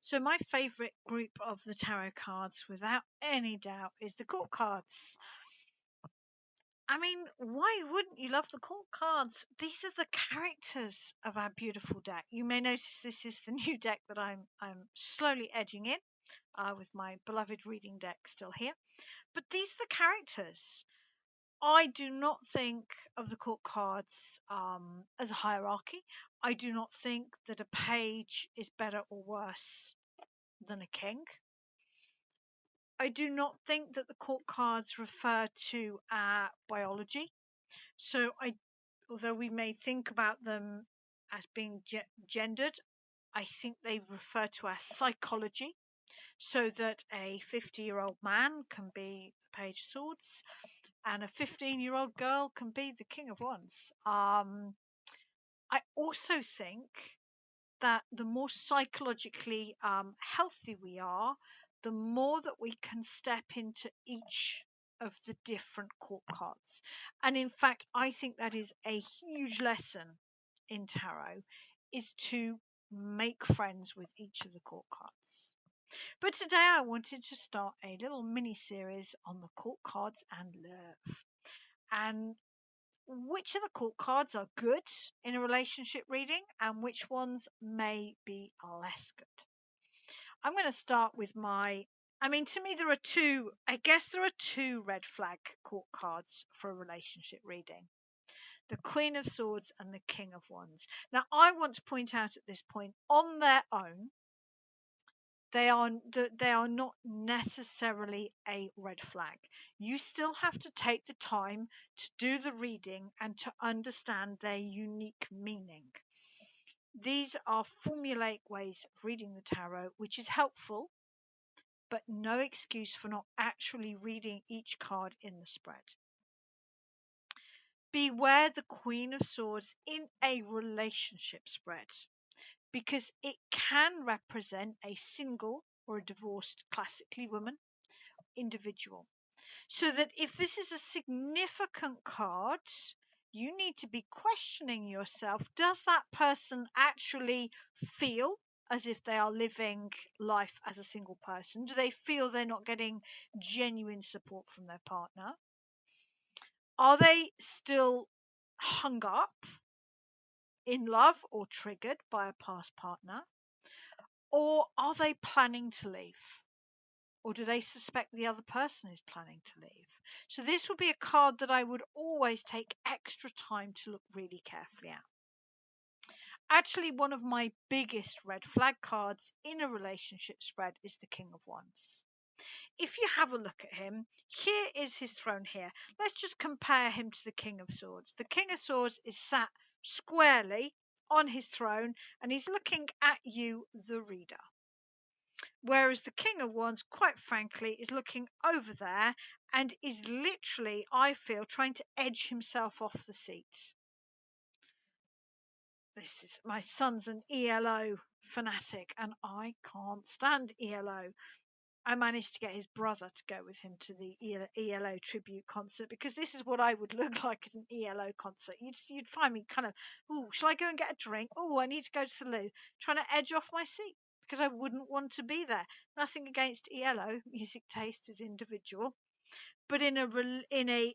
So my favourite group of the tarot cards, without any doubt, is the court cards. I mean, why wouldn't you love the court cards? These are the characters of our beautiful deck. You may notice this is the new deck that I'm slowly edging in, with my beloved reading deck still here. But these are the characters. I do not think of the court cards as a hierarchy. I do not think that a page is better or worse than a king. I do not think that the court cards refer to our biology. So although we may think about them as being gendered, I think they refer to our psychology. So that a 50-year-old man can be the Page of Swords, and a 15-year-old girl can be the King of Wands. I also think that the more psychologically healthy we are, the more that we can step into each of the different court cards. And in fact, I think that is a huge lesson in tarot, is to make friends with each of the court cards. But today I wanted to start a little mini series on the court cards and love, and which of the court cards are good in a relationship reading and which ones may be less good. I'm going to start with to me there are two red flag court cards for a relationship reading: the Queen of Swords and the King of Wands. Now, I want to point out at this point, on their own, they are not necessarily a red flag. You still have to take the time to do the reading and to understand their unique meaning. These are formulaic ways of reading the tarot, which is helpful, but no excuse for not actually reading each card in the spread. Beware the Queen of Swords in a relationship spread, because it can represent a single or a divorced, classically woman, individual. So that if this is a significant card, you need to be questioning yourself: does that person actually feel as if they are living life as a single person? Do they feel they're not getting genuine support from their partner? Are they still hung up in love or triggered by a past partner? Or are they planning to leave? Or do they suspect the other person is planning to leave? So this would be a card that I would always take extra time to look really carefully at. Actually, one of my biggest red flag cards in a relationship spread is the King of Wands. If you have a look at him, here is his throne here. Let's just compare him to the King of Swords. The King of Swords is sat squarely on his throne and he's looking at you, the reader. Whereas the King of Wands, quite frankly, is looking over there and is literally, I feel, trying to edge himself off the seat. My son's an ELO fanatic and I can't stand ELO. I managed to get his brother to go with him to the ELO tribute concert, because this is what I would look like at an ELO concert. You'd find me kind of, oh, shall I go and get a drink? Oh, I need to go to the loo, trying to edge off my seat because I wouldn't want to be there. Nothing against ELO, music taste is individual, but in a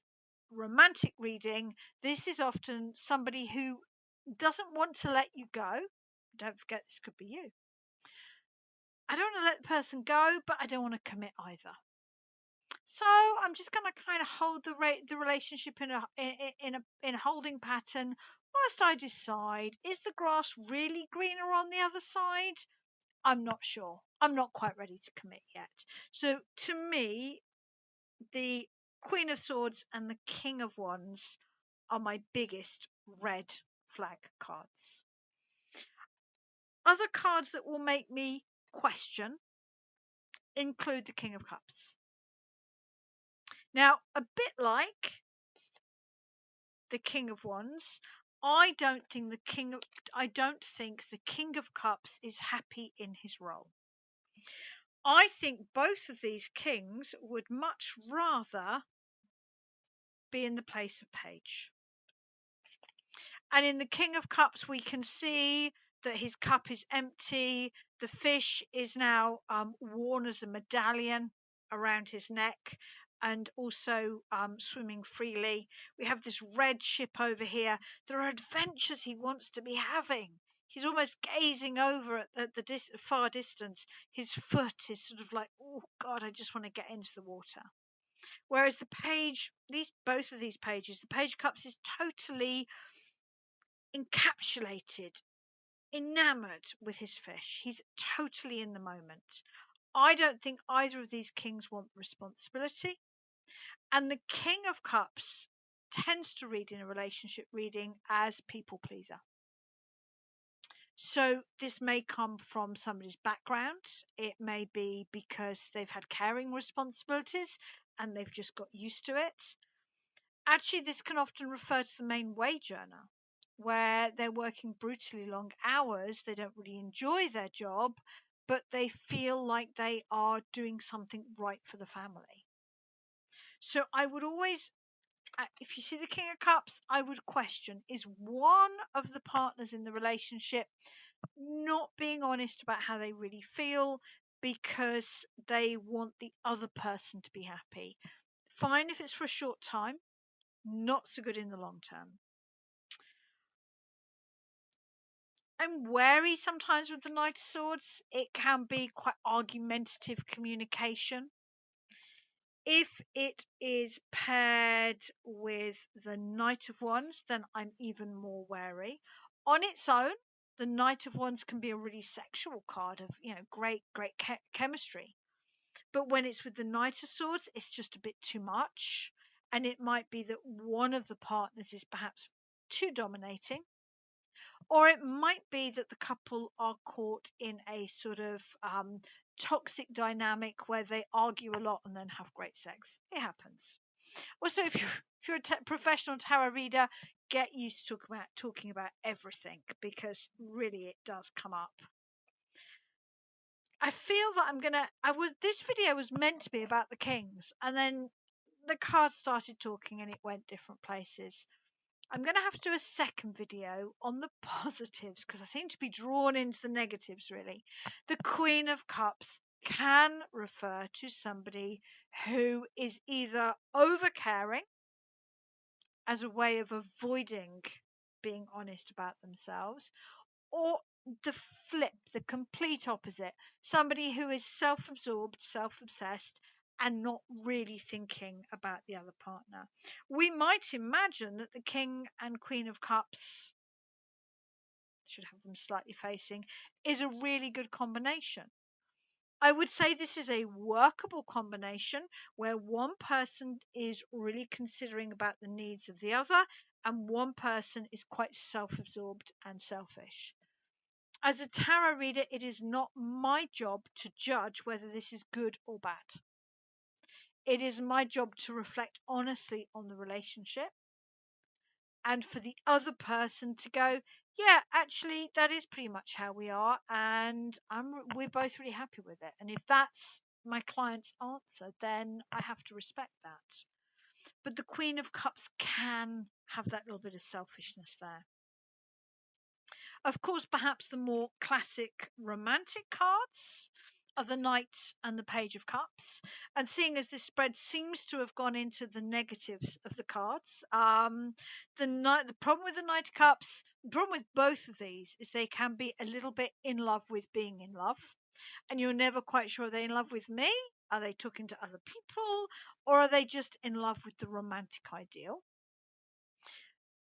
romantic reading, this is often somebody who doesn't want to let you go. Don't forget, this could be you. I don't want to let the person go, but I don't want to commit either. So I'm just going to kind of hold the relationship in a holding pattern whilst I decide, is the grass really greener on the other side? I'm not sure. I'm not quite ready to commit yet. So to me, the Queen of Swords and the King of Wands are my biggest red flag cards. Other cards that will make me question include the King of Cups. Now, a bit like the King of Wands, I don't think the King of Cups is happy in his role. I think both of these kings would much rather be in the place of page. And in the King of Cups, we can see that his cup is empty. The fish is now worn as a medallion around his neck and also swimming freely. We have this red ship over here. There are adventures he wants to be having. He's almost gazing over at the far distance. His foot is sort of like, oh God, I just want to get into the water. Whereas the page, both of these pages, the Page of Cups is totally encapsulated, enamored with his fish. He's totally in the moment. I don't think either of these kings want responsibility. And the King of Cups tends to read in a relationship reading as people pleaser. So this may come from somebody's background. It may be because they've had caring responsibilities and they've just got used to it. Actually, this can often refer to the main wage earner, where they're working brutally long hours. They don't really enjoy their job, but they feel like they are doing something right for the family. So I would always, if you see the King of Cups, I would question, is one of the partners in the relationship not being honest about how they really feel because they want the other person to be happy? Fine if it's for a short time, not so good in the long term. I'm wary sometimes with the Knight of Swords. It can be quite argumentative communication. If it is paired with the Knight of Wands, then I'm even more wary. On its own, the Knight of Wands can be a really sexual card of, great chemistry. But when it's with the Knight of Swords, it's just a bit too much. And it might be that one of the partners is perhaps too dominating. Or it might be that the couple are caught in a sort of toxic dynamic where they argue a lot and then have great sex. It happens. Also, if you're a professional tarot reader, get used to talking about everything, because really it does come up. I feel that this video was meant to be about the kings, and then the cards started talking and it went different places. I'm going to have to do a second video on the positives because I seem to be drawn into the negatives, really. The Queen of Cups can refer to somebody who is either over-caring as a way of avoiding being honest about themselves, or the flip, the complete opposite, somebody who is self-absorbed, self-obsessed, and not really thinking about the other partner. We might imagine that the King and Queen of Cups, should have them slightly facing, is a really good combination. I would say this is a workable combination where one person is really considering about the needs of the other and one person is quite self-absorbed and selfish. As a tarot reader, it is not my job to judge whether this is good or bad. It is my job to reflect honestly on the relationship and for the other person to go, yeah, actually, that is pretty much how we are, and we're both really happy with it. And if that's my client's answer, then I have to respect that. But the Queen of Cups can have that little bit of selfishness there. Of course, perhaps the more classic romantic cards are the Knight and the Page of Cups. And seeing as this spread seems to have gone into the negatives of the cards, the problem with the Knight of Cups, the problem with both of these is they can be a little bit in love with being in love. And you're never quite sure, are they in love with me? Are they talking to other people? Or are they just in love with the romantic ideal?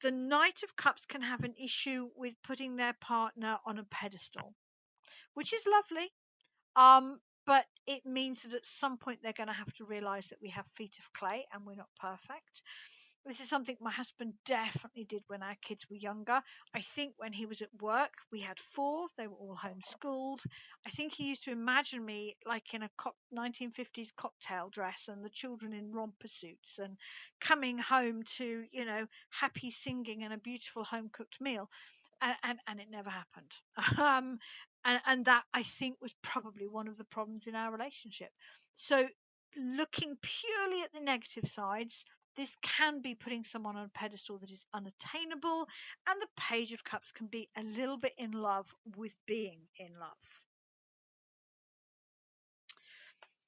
The Knight of Cups can have an issue with putting their partner on a pedestal, which is lovely. But it means that at some point they're going to have to realize that we have feet of clay and we're not perfect. This is something my husband definitely did when our kids were younger. I think when he was at work, we had 4. They were all homeschooled. I think he used to imagine me like in a 1950s cocktail dress and the children in romper suits and coming home to, happy singing and a beautiful home-cooked meal. And it never happened. And that, I think, was probably one of the problems in our relationship. So looking purely at the negative sides, This can be putting someone on a pedestal that is unattainable, and the Page of Cups can be a little bit in love with being in love.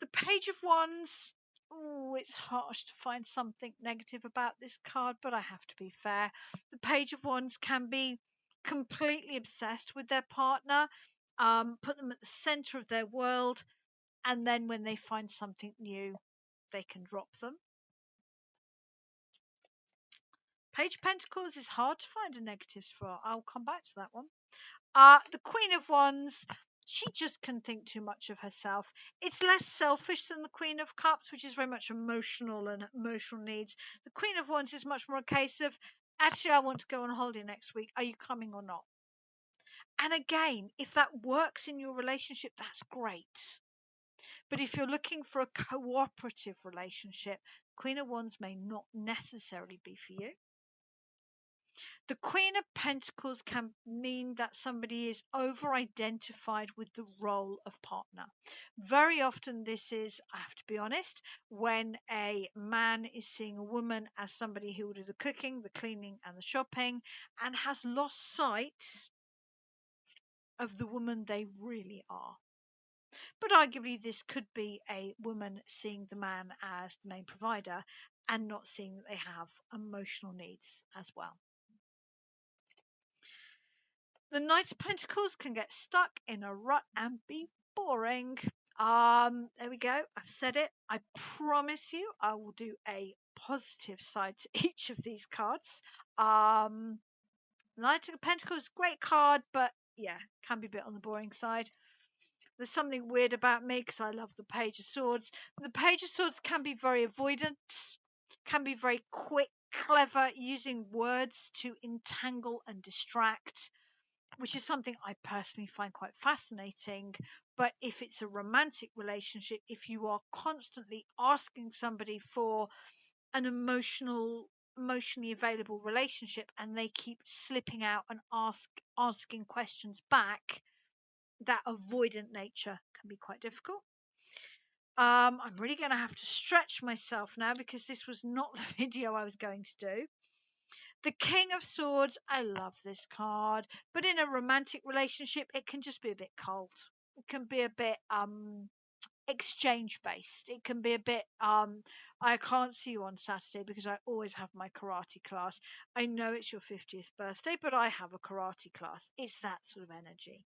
The Page of Wands, oh, it's harsh to find something negative about this card, but I have to be fair. The Page of Wands can be completely obsessed with their partner, put them at the center of their world, and then when they find something new, they can drop them. Page of Pentacles is hard to find a negatives for. I'll come back to that one. The Queen of Wands, she just can think too much of herself. It's less selfish than the Queen of Cups, which is very much emotional and emotional needs. The Queen of Wands is much more a case of, actually, I want to go on holiday next week. Are you coming or not? And again, if that works in your relationship, that's great. But if you're looking for a cooperative relationship, Queen of Wands may not necessarily be for you. The Queen of Pentacles can mean that somebody is over-identified with the role of partner. Very often this is, I have to be honest, when a man is seeing a woman as somebody who will do the cooking, the cleaning and the shopping, and has lost sight of the woman they really are. But arguably this could be a woman seeing the man as the main provider and not seeing that they have emotional needs as well. The Knight of Pentacles can get stuck in a rut and be boring. There we go. I've said it. I promise you I will do a positive side to each of these cards. Knight of Pentacles, great card, but yeah, can be a bit on the boring side. There's something weird about me because I love the Page of Swords. The Page of Swords can be very avoidant, can be very quick, clever, using words to entangle and distract, which is something I personally find quite fascinating. But if it's a romantic relationship, if you are constantly asking somebody for an emotionally available relationship and they keep slipping out and asking questions back, that avoidant nature can be quite difficult. I'm really going to have to stretch myself now because this was not the video I was going to do. The King of Swords, I love this card, but in a romantic relationship, it can just be a bit cold. It can be a bit exchange based. It can be a bit I can't see you on Saturday because I always have my karate class. I know it's your 50th birthday, but I have a karate class. It's that sort of energy.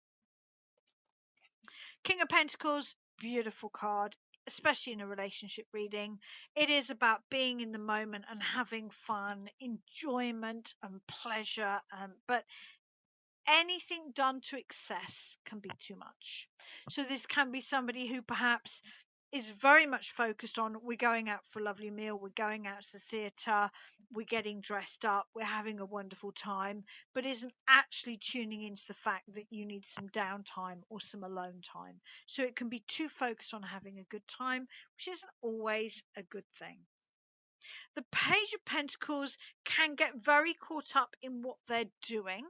King of Pentacles, beautiful card, especially in a relationship reading. It is about being in the moment and having fun, enjoyment and pleasure, but anything done to excess can be too much. So this can be somebody who perhaps is very much focused on, we're going out for a lovely meal, we're going out to the theatre, we're getting dressed up, we're having a wonderful time, but isn't actually tuning into the fact that you need some downtime or some alone time. So it can be too focused on having a good time, which isn't always a good thing. The Page of Pentacles can get very caught up in what they're doing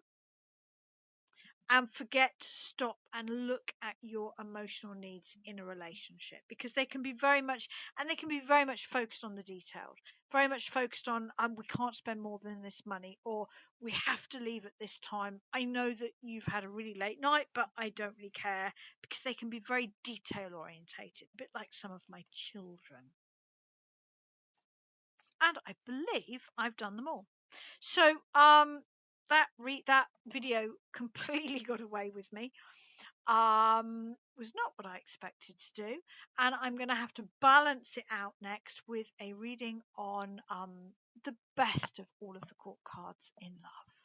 and forget to stop and look at your emotional needs in a relationship, because they can be very much focused on the details, very much focused on we can't spend more than this money, or we have to leave at this time. I know that you've had a really late night, but I don't really care, because they can be very detail orientated, a bit like some of my children. And I believe I've done them all. So that video completely got away with me. Was not what I expected to do, and I'm going to have to balance it out next with a reading on the best of all of the court cards in love.